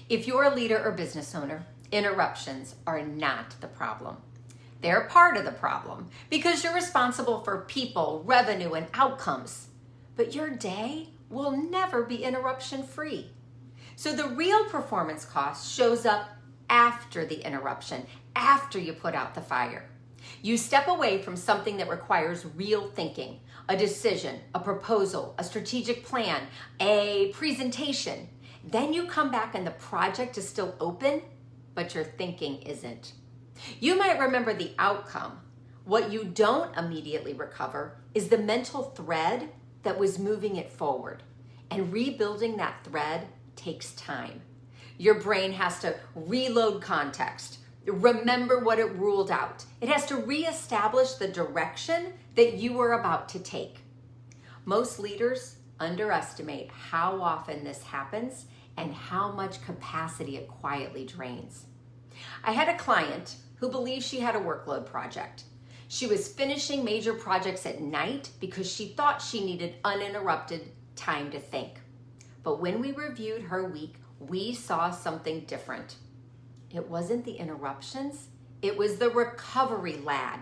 If you're a leader or business owner, interruptions are not the problem. They're part of the problem because you're responsible for people, revenue, and outcomes. But your day will never be interruption free. So the real performance cost shows up after the interruption, after you put out the fire. You step away from something that requires real thinking, a decision, a proposal, a strategic plan, a presentation. Then you come back and the project is still open, but your thinking isn't. You might remember the outcome. What you don't immediately recover is the mental thread that was moving it forward. And rebuilding that thread takes time. Your brain has to reload context, remember what it ruled out. It has to reestablish the direction that you were about to take. Most leaders underestimate how often this happens and how much capacity it quietly drains. I had a client who believed she had a workload project. She was finishing major projects at night because she thought she needed uninterrupted time to think. But when we reviewed her week, we saw something different. It wasn't the interruptions, it was the recovery lag.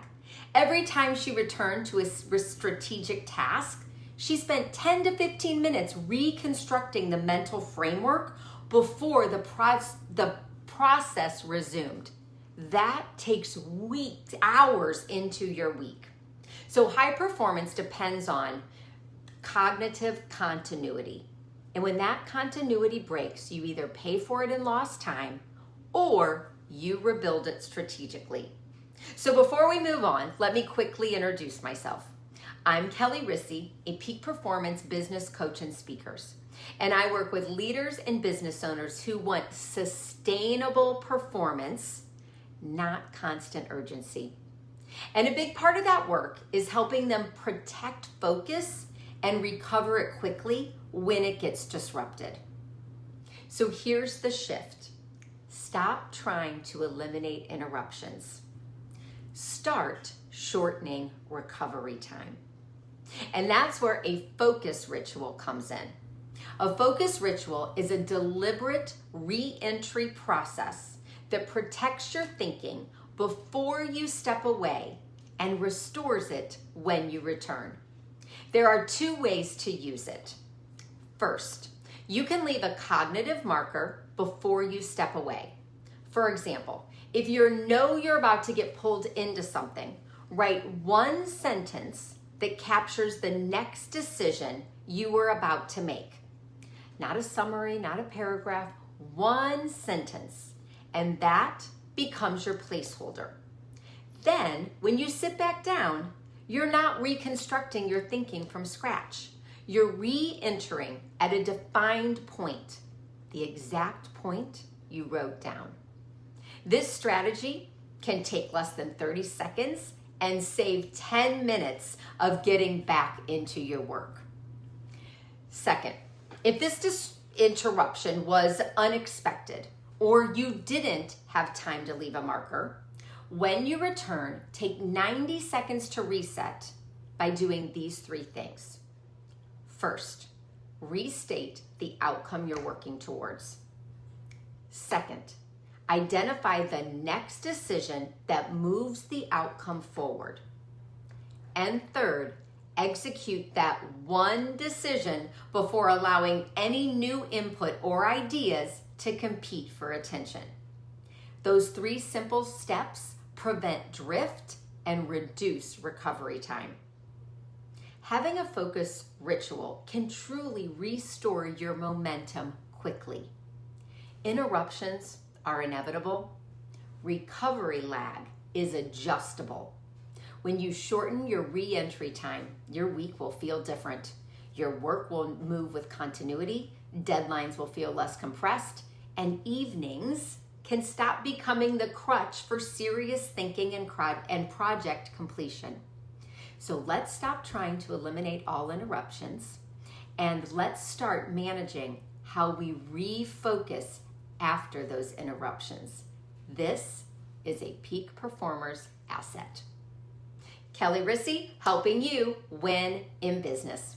Every time she returned to a strategic task, she spent 10 to 15 minutes reconstructing the mental framework before the process resumed. That takes weeks, hours into your week. So high performance depends on cognitive continuity. And when that continuity breaks, you either pay for it in lost time or you rebuild it strategically. So before we move on, let me quickly introduce myself. I'm Kelli Risse, a peak performance business coach and speaker. And I work with leaders and business owners who want sustainable performance, not constant urgency. And a big part of that work is helping them protect focus and recover it quickly when it gets disrupted. So here's the shift. Stop trying to eliminate interruptions. Start shortening recovery time. And that's where a focus ritual comes in. A focus ritual is a deliberate re-entry process that protects your thinking before you step away and restores it when you return. There are two ways to use it. First, you can leave a cognitive marker before you step away. For example, if you know you're about to get pulled into something, write one sentence that captures the next decision you were about to make. Not a summary, not a paragraph, one sentence. And that becomes your placeholder. Then, when you sit back down, you're not reconstructing your thinking from scratch. You're re-entering at a defined point, the exact point you wrote down. This strategy can take less than 30 seconds and save 10 minutes of getting back into your work. Second, if this interruption was unexpected or you didn't have time to leave a marker, when you return, take 90 seconds to reset by doing these three things. First, restate the outcome you're working towards. Second, identify the next decision that moves the outcome forward. And third, execute that one decision before allowing any new input or ideas to compete for attention. Those three simple steps prevent drift and reduce recovery time. Having a focus ritual can truly restore your momentum quickly. Interruptions are inevitable. Recovery lag is adjustable. When you shorten your re-entry time, your week will feel different. Your work will move with continuity, deadlines will feel less compressed, and evenings can stop becoming the crutch for serious thinking and project completion. So let's stop trying to eliminate all interruptions and let's start managing how we refocus after those interruptions. This is a peak performer's asset. Kelli Risse, helping you win in business.